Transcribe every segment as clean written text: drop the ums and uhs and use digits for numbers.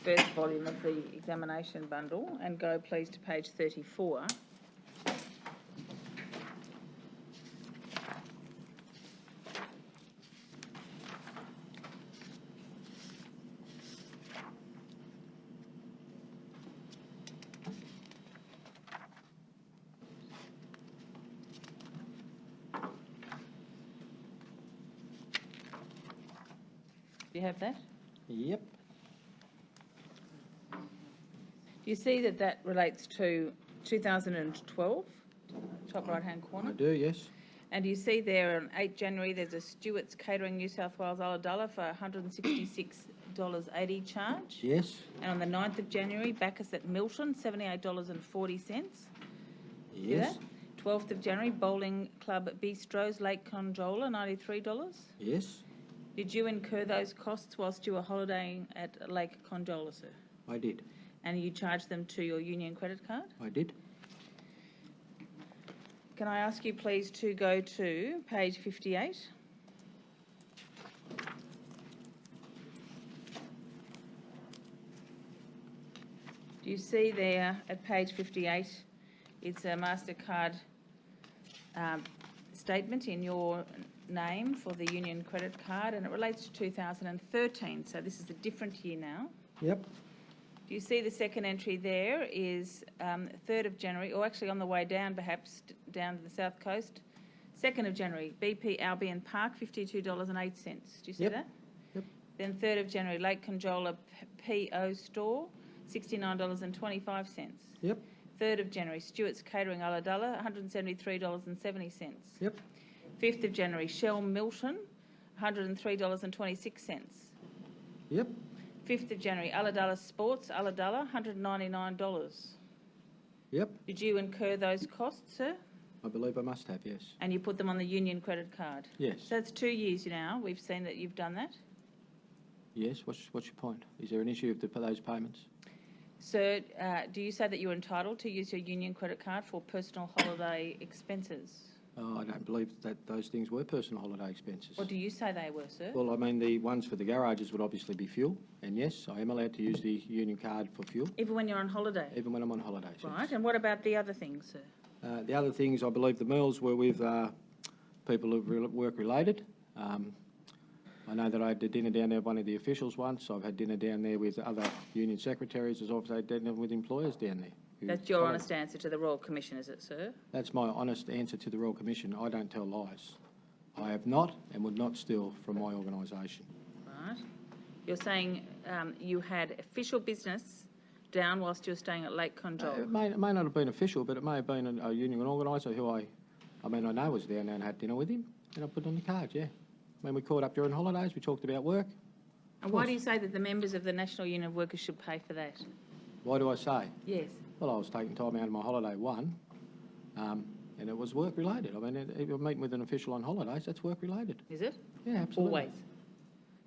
first volume of the examination bundle and go, please, to page 34. Do you have that? Yep. Do you see that that relates to 2012, top right-hand corner? I do, yes. And do you see there on 8 January there's a Stewart's Catering New South Wales Ulladulla for $166.80 charge? Yes. And on the 9th of January, Bacchus at Milton, $78.40. Yes. 12th of January, Bowling Club Bistros, Lake Conjola, $93. Yes. Did you incur those costs whilst you were holidaying at Lake Conjola, sir? I did. And you charged them to your union credit card? I did. Can I ask you please to go to page 58? Do you see there at page 58, it's a MasterCard statement in your name for the union credit card, and it relates to 2013, so this is a different year now. Yep. Do you see the second entry there is 3rd of January, or actually on the way down perhaps, down to the south coast, 2nd of January, BP Albion Park, $52.08. Do you see that? Yep. Then 3rd of January, Lake Conjola PO Store, $69.25. Yep. 3rd of January, Stewart's Catering Ulladulla, $173.70. Yep. 5th of January, Shell Milton, $103.26. Yep. 5th of January, Ulladulla Sports, Ulladulla, $199. Yep. Did you incur those costs, sir? I believe I must have, yes. And you put them on the union credit card? Yes. So that's 2 years now. We've seen that you've done that. Yes. What's your point? Is there an issue with those payments? Sir, do you say that you're entitled to use your union credit card for personal holiday expenses? I don't believe that those things were personal holiday expenses. What do you say they were, sir? Well, I mean, the ones for the garages would obviously be fuel, and yes, I am allowed to use the union card for fuel. Even when you're on holiday? Even when I'm on holidays, Right, yes. and what about the other things, sir? The other things, I believe the meals were with people who were work-related. I know that I had a dinner down there with one of the officials once. I've had dinner down there with other union secretaries. I've also had dinner with employers down there. That's your honest answer to the Royal Commission, is it, sir? That's my honest answer to the Royal Commission. I don't tell lies. I have not and would not steal from my organisation. Right. You're saying you had official business down whilst you were staying at Lake Conjola? It may not have been official, but it may have been a union organiser who I know was down there and had dinner with him, and I put it on the card, yeah. When we caught up during holidays, we talked about work. And why do you say that the members of the National Union of Workers should pay for that? Why do I say? Yes. Well, I was taking time out of my holiday, and it was work-related. I mean, if you're meeting with an official on holidays, that's work-related. Is it? Yeah, absolutely. Always?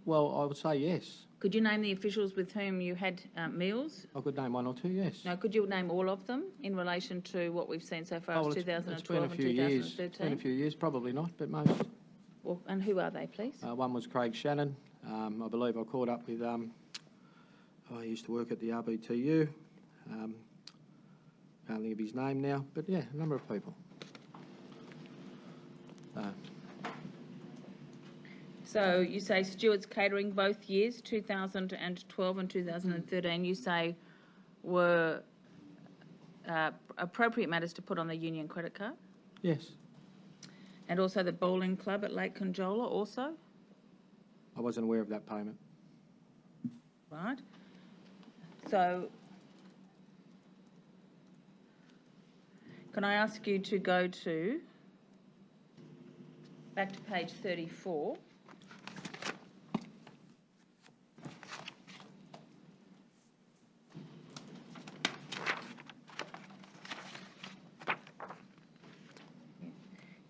Well, I would say yes. Could you name the officials with whom you had meals? I could name one or two, yes. No, could you name all of them in relation to what we've seen so far as 2012 and 2013? It's been a few years, probably not, but most. Well, and who are they, please? One was Craig Shannon. I believe I caught up with, I used to work at the RBTU. Can't think of his name now, but yeah, a number of people. So you say Stewart's Catering both years, 2012 and 2013, you say were appropriate matters to put on the union credit card? Yes. And also the bowling club at Lake Conjola also? I wasn't aware of that payment. Right. So can I ask you to go back to page 34.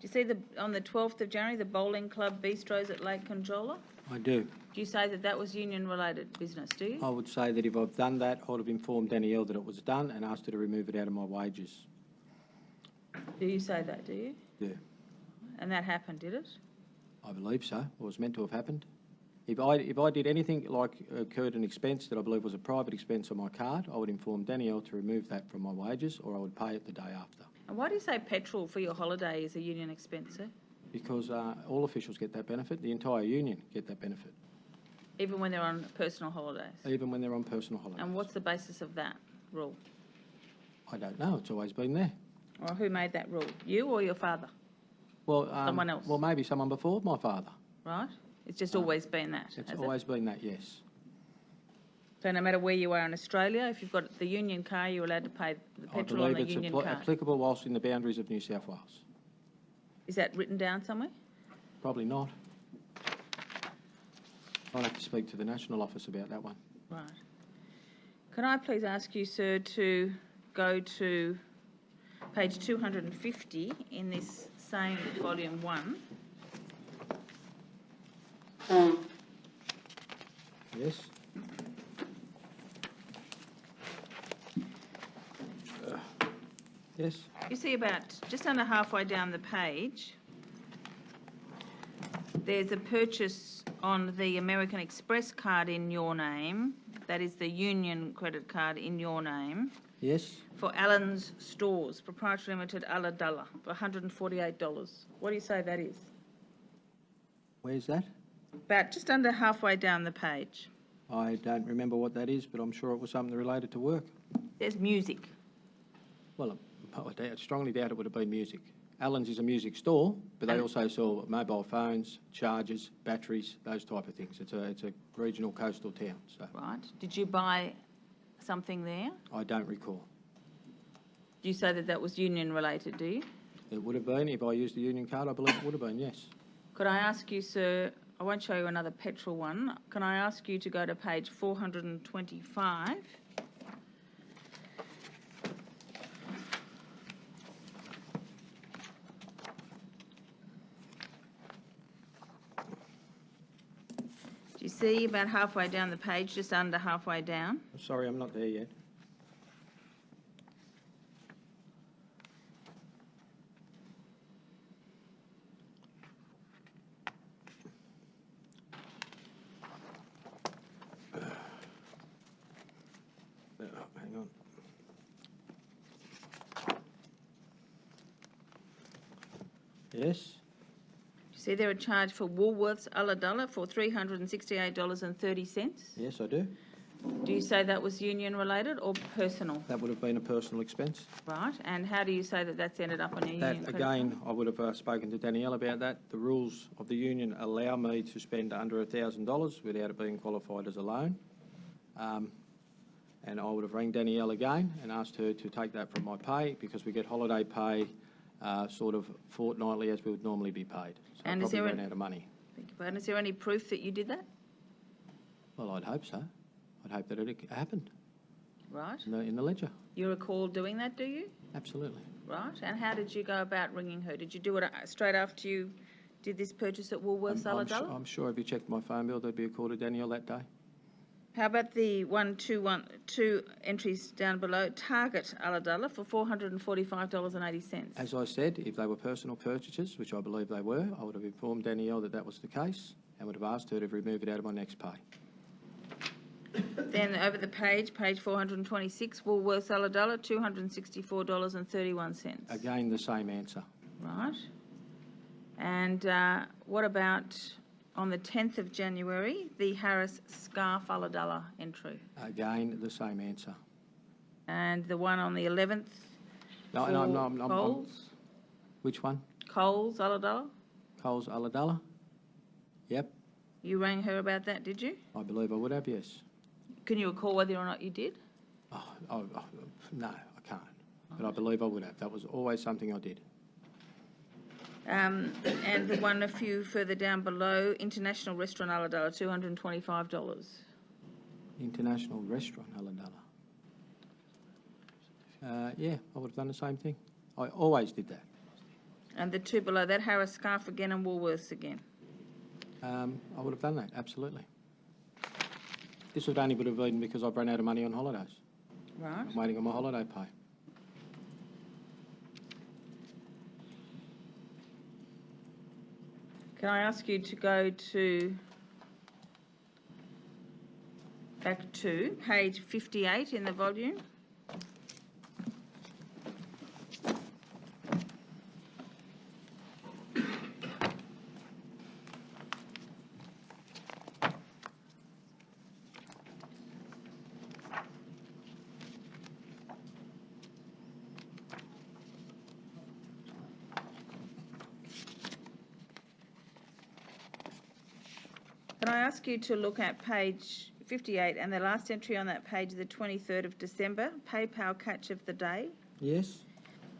Do you see on the 12th of January, the bowling club bistros at Lake Conjola? I do. Do you say that that was union-related business, do you? I would say that if I've done that, I would have informed Danielle that it was done and asked her to remove it out of my wages. Do you say that, do you? Yeah. And that happened, did it? I believe so. It was meant to have happened. If I did anything like incurred an expense that I believe was a private expense on my card, I would inform Danielle to remove that from my wages, or I would pay it the day after. And why do you say petrol for your holiday is a union expense, sir? Because all officials get that benefit. The entire union get that benefit. Even when they're on personal holidays? Even when they're on personal holidays. And what's the basis of that rule? I don't know. It's always been there. Or who made that rule? You or your father? Well, someone else? Well, maybe someone before my father. Right? It's just always been that, It's has always it? been that, yes. So no matter where you are in Australia, if you've got the union car, you're allowed to pay the petrol on the union I believe card. it's applicable whilst in the boundaries of New South Wales. Is that written down somewhere? Probably not. I'll have to speak to the National Office about that one. Right. Can I please ask you, sir, to go to page 250 in this same volume 1. Yes? Yes? You see about just under halfway down the page, there's a purchase on the American Express card in your name, that is the union credit card in your name, Yes? for Allen's Stores, Proprietary Limited, Ulladulla, for $148. What do you say that is? Where's that? About just under halfway down the page. I don't remember what that is, but I'm sure it was something related to work. There's music. Well, I strongly doubt it would have been music. Allen's is a music store, but they also sell mobile phones, chargers, batteries, those type of things. It's a regional coastal town. So Right. Did you buy something there? I don't recall. Do you say that that was union related, do you? It would have been, if I used the union card, I believe it would have been, yes. Could I ask you, sir, I won't show you another petrol one. Can I ask you to go to page 425? Do you see about halfway down the page, just under halfway down? Sorry, I'm not there yet. Hang on. Yes? You see there a charge for Woolworths Ulladulla for $368.30? Yes, I do. Do you say that was union related or personal? That would have been a personal expense. Right, and how do you say that that's ended up on your union That, credit again, card? I would have spoken to Danielle about that. The rules of the union allow me to spend under $1,000 without it being qualified as a loan. And I would have rang Danielle again and asked her to take that from my pay, because we get holiday pay sort of fortnightly as we would normally be paid. So And I is probably there ran out of money. Thank you, Brad. Is there any proof that you did that? Well, I'd hope so. I'd hope that it happened Right. in the ledger. You recall doing that, do you? Absolutely. Right. And how did you go about ringing her? Did you do it straight after you did this purchase at Woolworths Ulladulla? I'm sure if you checked my phone bill, there'd be a call to Danielle that day. How about the two entries down below, Target Ulladulla for $445.80? As I said, if they were personal purchases, which I believe they were, I would have informed Danielle that that was the case and would have asked her to remove it out of my next pay. Then over the page 426, Woolworths Ulladulla, $264.31. Again, the same answer. Right. And what about on the 10th of January, the Harris Scarf Ulladulla entry? Again, the same answer. And the one on the 11th No, for I'm Coles? Which one? Coles Ulladulla? Coles Ulladulla? Yep, You rang her about that, did you? I believe I would have, yes. Can you recall whether or not you did? No, I can't. But I believe I would have. That was always something I did. And the one a few further down below, International Restaurant Ulladulla, $225. International Restaurant Ulladulla. Yeah, I would have done the same thing. I always did that. And the two below that, Harris Scarf again and Woolworths again. I would have done that, absolutely. This would only have been because I've run out of money on holidays. Right. I'm waiting on my holiday pay. Can I ask you to go to back to page 58 in the volume. Can I ask you to look at page 58 and the last entry on that page, the 23rd of December, PayPal catch of the day? Yes?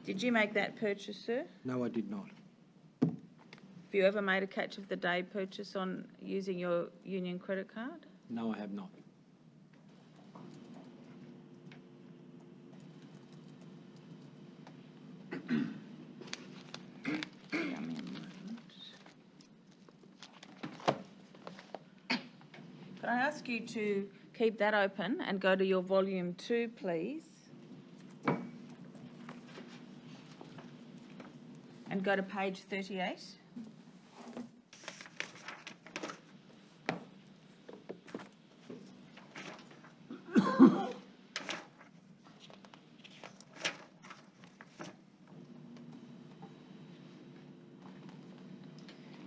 Did you make that purchase, sir? No, I did not. Have you ever made a catch of the day purchase on using your union credit card? No, I have not. Can I ask you to keep that open and go to your volume 2, please? And go to page 38.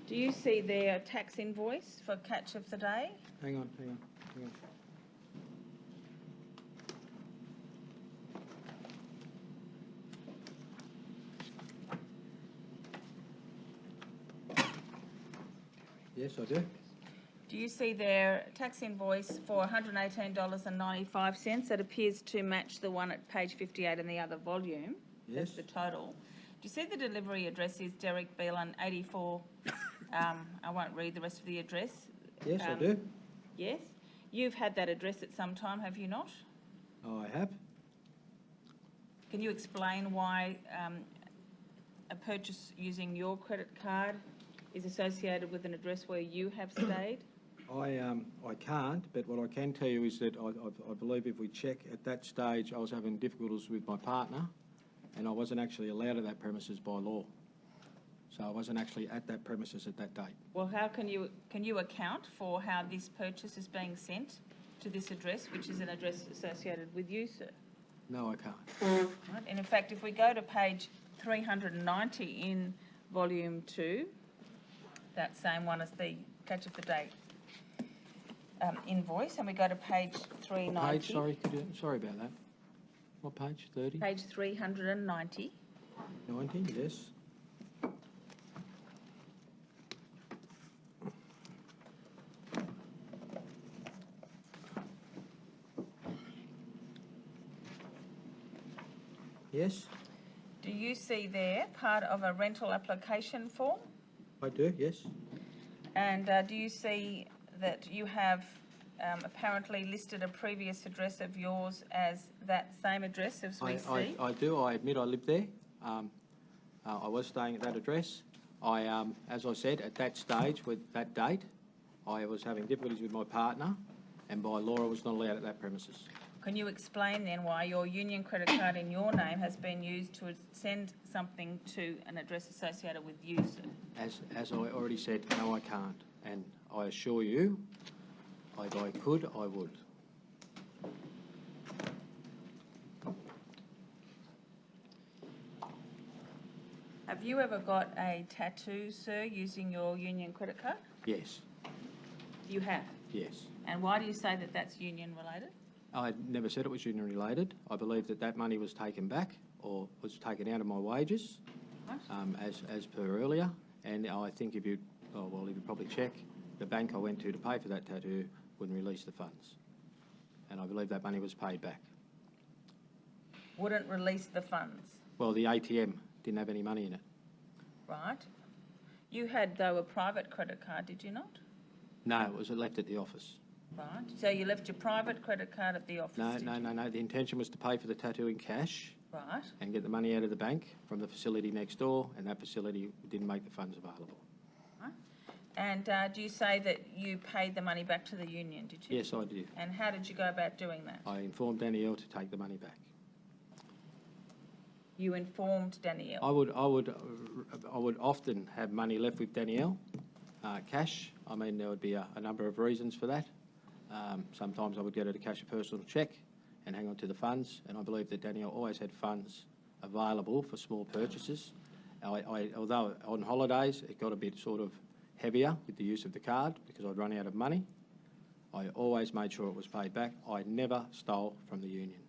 Do you see there a tax invoice for catch of the day? Hang on. Yes, I do. Do you see there a tax invoice for $118.95 that appears to match the one at page 58 in the other volume? Yes. That's the total. Do you see the delivery address is Derek Beelan, 84? I won't read the rest of the address. Yes, I do. Yes. You've had that address at some time, have you not? Oh, I have. Can you explain why a purchase using your credit card is associated with an address where you have stayed? I can't, but what I can tell you is that I believe if we check at that stage, I was having difficulties with my partner, and I wasn't actually allowed at that premises by law. So I wasn't actually at that premises at that date. Well, how can you account for how this purchase is being sent to this address, which is an address associated with you, sir? No, I can't. Right. And in fact, if we go to page 390 in volume 2, that same one as the catch of the day invoice, and we go to page 390. What page? Sorry about that. What page? 30? Page 390. 19, yes. Yes, Do you see there part of a rental application form? I do, yes. And do you see that you have apparently listed a previous address of yours as that same address as we see? I do. I admit I lived there. I was staying at that address. As I said, at that stage, with that date, I was having difficulties with my partner, and by law I was not allowed at that premises. Can you explain then why your union credit card in your name has been used to send something to an address associated with you, sir? As I already said, no, I can't. And I assure you, if I could, I would. Have you ever got a tattoo, sir, using your union credit card? Yes, You have. yes. And why do you say that that's union related? I never said it was union related. I believe that money was taken back or was taken out of my wages, Right. as per earlier. And I think if you probably check, the bank I went to pay for that tattoo wouldn't release the funds. And I believe that money was paid back. Wouldn't release the funds, Well, the ATM didn't have any money in it. right? You had, though, a private credit card, did you not? No, it was left at the office. Right. So you left your private credit card at the office? No. did you? The intention was to pay for the tattoo in cash Right. and get the money out of the bank from the facility next door, and that facility didn't make the funds available. Right. And do you say that you paid the money back to the union, did you? Yes, I did. And how did you go about doing that? I informed Danielle to take the money back. You informed Danielle? I would often have money left with Danielle, cash. I mean, there would be a number of reasons for that. Sometimes I would go to cash a personal cheque and hang on to the funds, and I believe that Danielle always had funds available for small purchases. Although on holidays it got a bit sort of heavier with the use of the card because I'd run out of money, I always made sure it was paid back. I never stole from the union.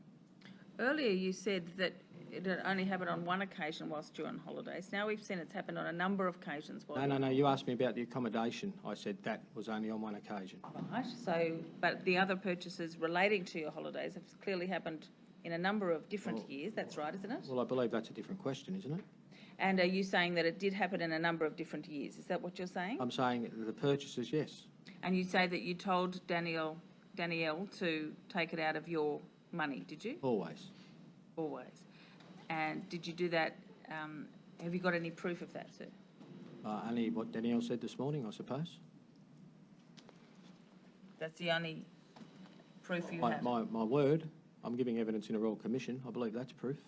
Earlier you said that it had only happened on one occasion whilst you're on holidays. Now we've seen it's happened on a number of occasions. No, you asked me about the accommodation. I said that was only on one occasion. Right, so, but the other purchases relating to your holidays have clearly happened in a number of different years. That's right, isn't it? Well, I believe that's a different question, isn't it? And are you saying that it did happen in a number of different years? Is that what you're saying? I'm saying the purchases, yes. And you say that you told Danielle to take it out of your money, did you? Always. Always. And did you do that? Have you got any proof of that, sir? Only what Danielle said this morning, I suppose. That's the only proof you have? My word. I'm giving evidence in a Royal Commission. I believe that's proof.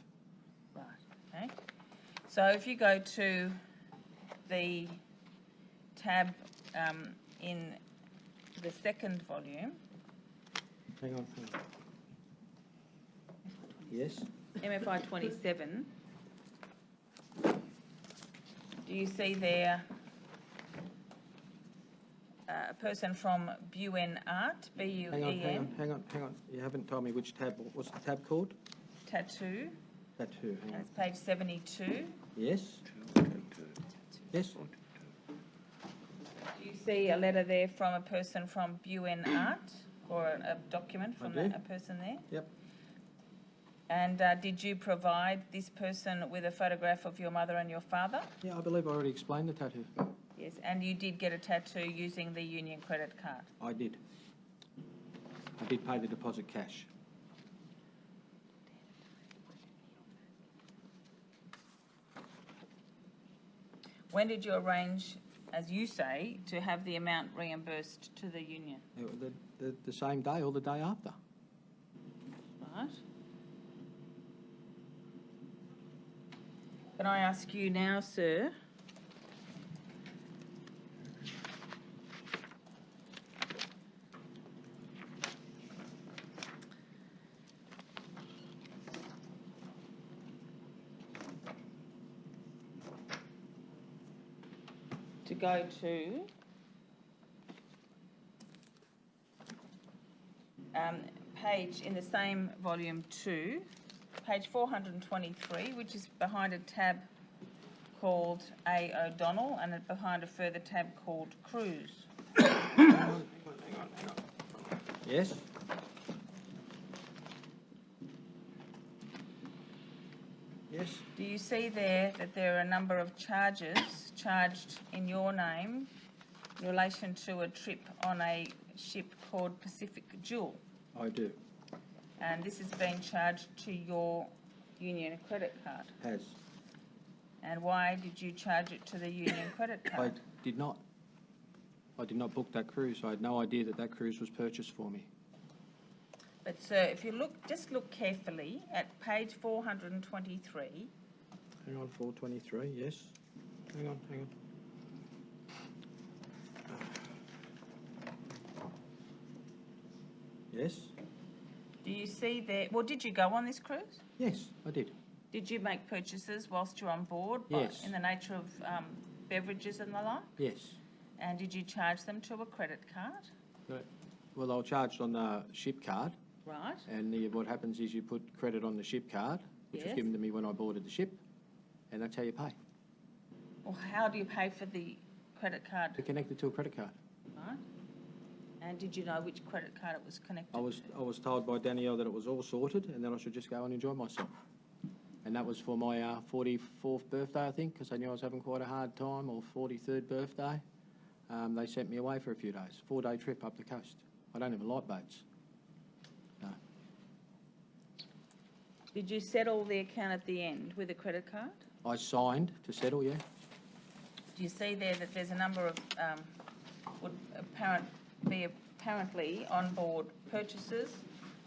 Right, okay. So if you go to the tab in the second volume. Hang on. Yes? MFI 27. Do you see there a person from Buen Art, B-U-E-N? Hang on. You haven't told me which tab. What's the tab called? Tattoo. Tattoo. Hang on. It's page 72. Yes? Yes? Do you see a letter there from a person from Buen Art, or a document from a person there? Yep. And did you provide this person with a photograph of your mother and your father? Yeah, I believe I already explained the tattoo. Yes, and you did get a tattoo using the union credit card? I did. I did pay the deposit cash. When did you arrange, as you say, to have the amount reimbursed to the union? The same day or the day after. Right. Can I ask you now, sir, to go to page in the same volume 2, page 423, which is behind a tab called A. O'Donnell and behind a further tab called Cruise. Hang on. Yes? Yes? Do you see there that there are a number of charges charged in your name in relation to a trip on a ship called Pacific Jewel? I do. And this is being charged to your union credit card. Has. And why did you charge it to the union credit I card? did not. I did not book that cruise. I had no idea that cruise was purchased for me. But sir, if you just look carefully at page 423. Hang on, 423, yes. Hang on. Yes? Do you see there, well, did you go on this cruise? Yes, I did. Did you make purchases whilst you're on board? Yes. In the nature of beverages and the like? Yes. And did you charge them to a credit card? Well, they were charged on the ship card. Right. And what happens is you put credit on the ship card, which was Yes. given to me when I boarded the ship, and that's how you pay. Well, how do you pay for the credit card? To connect it to a credit card. Right. And did you know which credit card it was connected I was told by Danielle that it was all sorted and that I should just go and enjoy myself. And that was for my 44th birthday, I think, because they knew I was having quite a hard time, or 43rd birthday. They sent me away for a few days, 4-day trip up the coast. I don't even like boats. No. Did you settle the account at the end with a credit card? I signed to settle, yeah. Do you see there that there's a number of would be apparently on board purchases,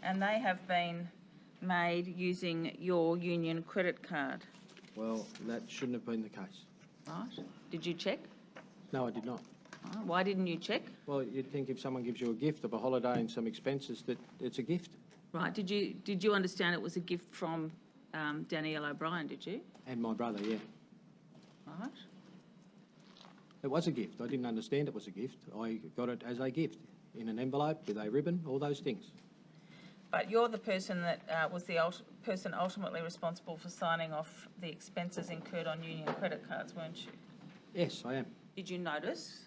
and they have been made using your union credit card? Well, that shouldn't have been the case. Right. Did you check? No, I did not. Why didn't you check? Well, you'd think if someone gives you a gift of a holiday and some expenses that it's a gift. Right. Did you understand it was a gift from Danielle O'Brien, did you? And my brother, yeah. Right. It was a gift. I didn't understand it was a gift. I got it as a gift in an envelope with a ribbon, all those things. But you're the person that was the person ultimately responsible for signing off the expenses incurred on union credit cards, weren't you? Yes, I am. Did you notice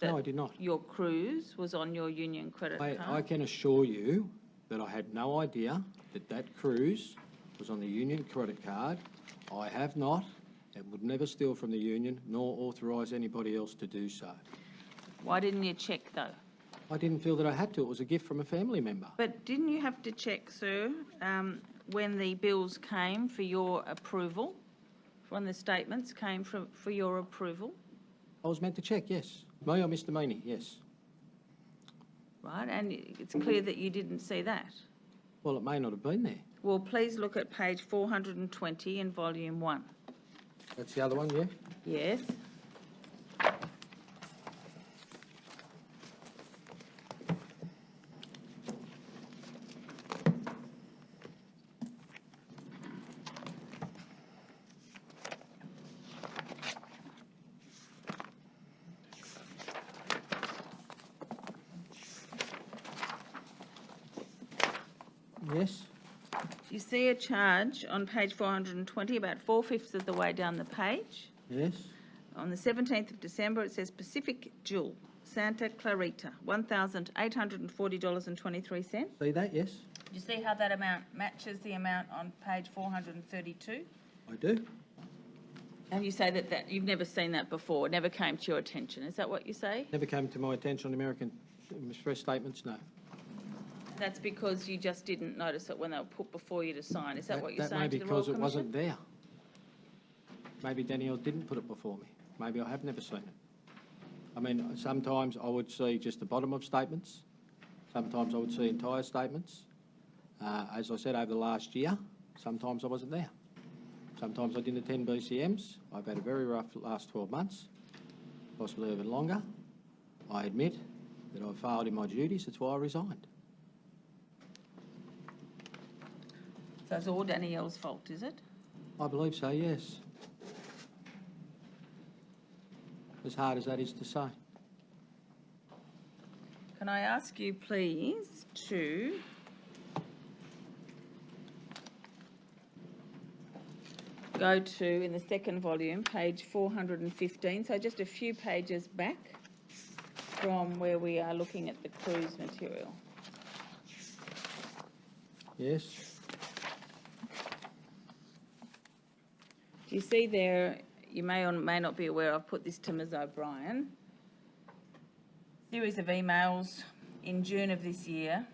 that No, I did not. your cruise was on your union credit card? I can assure you that I had no idea that that cruise was on the union credit card. I have not and would never steal from the union nor authorise anybody else to do so. Why didn't you check, though? I didn't feel that I had to. It was a gift from a family member. But didn't you have to check, sir, when the bills came for your approval, when the statements came for your approval? I was meant to check, yes. Me or Mr Meany, yes. Right, and it's clear that you didn't see that. Well, it may not have been there. Well, please look at page 420 in volume 1. That's the other one, yeah? Yes. Yes. You see a charge on page 420, about 4/5 of the way down the page. Yes. On the 17th of December, it says Pacific Jewel, Santa Clarita, $1,840.23. See that, yes? You see how that amount matches the amount on page 432? I do. And you say that you've never seen that before, never came to your attention. Is that what you say? Never came to my attention on American Express statements, no. That's because you just didn't notice it when they were put before you to sign. Is that what you're That saying may to be the Royal because it Commission? wasn't there. Maybe Danielle didn't put it before me. Maybe I have never seen it. I mean, sometimes I would see just the bottom of statements. Sometimes I would see entire statements. As I said, over the last year, sometimes I wasn't there. Sometimes I didn't attend BCMs. I've had a very rough last 12 months, possibly even longer. I admit that I failed in my duties. That's why I resigned. So it's all Danielle's fault, is it? I believe so, yes. As hard as that is to say. Can I ask you, please, to go to, in the second volume, page 415, so just a few pages back from where we are looking at the cruise material. Yes. Do you see there, you may or may not be aware, I've put this to Ms O'Brien, series of emails in June of this year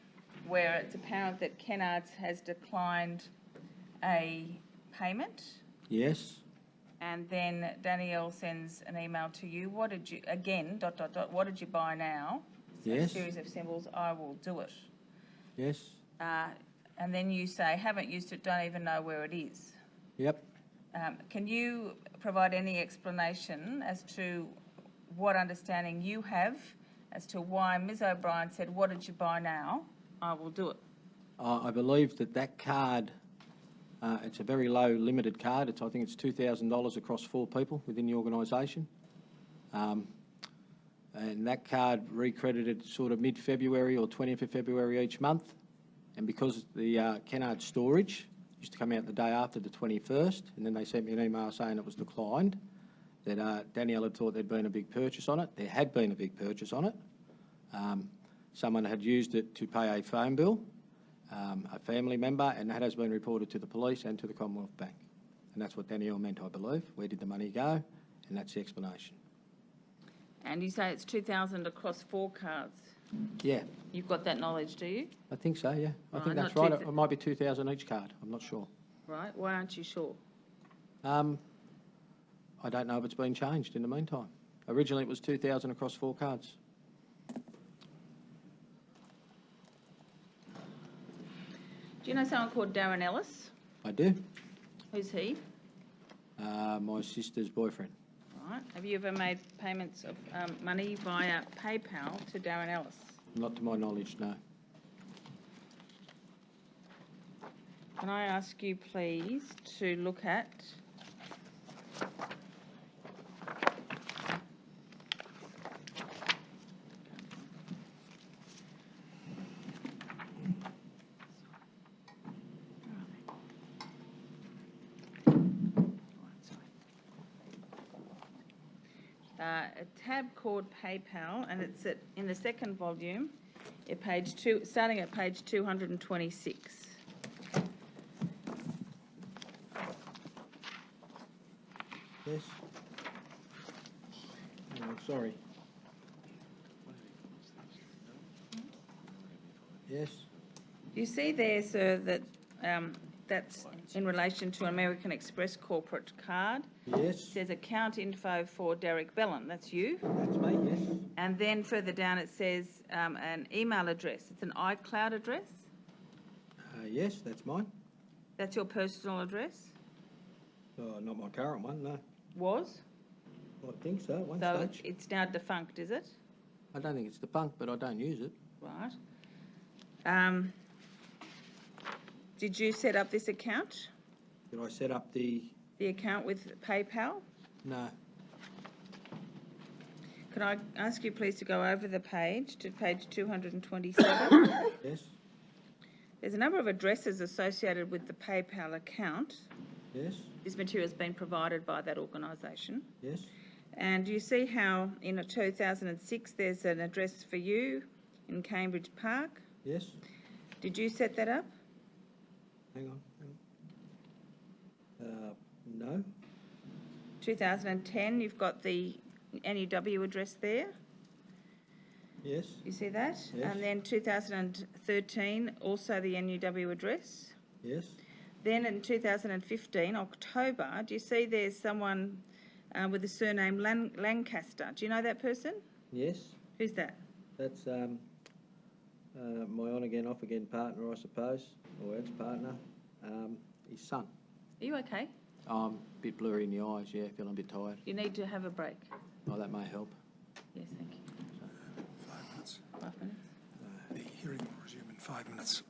where it's apparent that Kennards has declined a payment. Yes. And then Danielle sends an email to you. What did you, again, ... what did you buy now? Yes. A series of symbols, I will do it. Yes. And then you say, haven't used it, don't even know where it is. Yep. Can you provide any explanation as to what understanding you have as to why Ms O'Brien said, what did you buy now? I will do it. I believe that card, it's a very low limited card. I think it's $2,000 across 4 people within the organisation. And that card recredited sort of mid-February or 20th of February each month. And because the Kennard storage used to come out the day after the 21st, and then they sent me an email saying it was declined, that Danielle had thought there'd been a big purchase on it. There had been a big purchase on it. Someone had used it to pay a phone bill, a family member, and that has been reported to the police and to the Commonwealth Bank. And that's what Danielle meant, I believe. Where did the money go? And that's the explanation. And you say it's $2,000 across 4 cards. Yeah. You've got that knowledge, do you? I think so, yeah. I think that's not right. It might be 2,000 each card. I'm not sure. Right. Why aren't you sure? I don't know if it's been changed in the meantime. Originally it was 2,000 across 4 cards. Do you know someone called Darren Ellis? I do. Who's he? My sister's boyfriend. Right. Have you ever made payments of money via PayPal to Darren Ellis? Not to my knowledge, no. Can I ask you, please, to look at a tab called PayPal, and it's in the second volume, at page 2, starting at page 226. Yes? Oh, sorry. Yes? You see there, sir, that that's in relation to American Express corporate card. It Yes? says account info for Derek Bellin. That's you. That's me, yes? And then further down it says an email address. It's an iCloud address. Yes, that's mine. That's your personal address? Not my current one, no. Was? I think so, at one So stage. it's now defunct, is it? I don't think it's defunct, but I don't use it. Right. Did you set up this account? Did I set up the... The account with PayPal? No. Can I ask you please to go over the page to page 227? Yes? There's a number of addresses associated with the PayPal account. Yes? This material has been provided by that organisation. Yes? And you see how in 2006 there's an address for you in Cambridge Park. Yes? Did you set that up? Hang on. No? 2010, you've got the NUW address there. Yes? You see that? Yes. And then 2013, also the NUW address. Yes? Then in 2015, October, do you see there's someone with the surname Lancaster? Do you know that person? Yes? Who's that? That's my on-again, off-again partner, I suppose, or ex-partner, his son. Are you okay? I'm a bit blurry in the eyes, yeah, feeling a bit tired. You need to have a break. Oh, that may help. Yes, thank you. 5 minutes. 5 minutes. The hearing will resume in 5 minutes.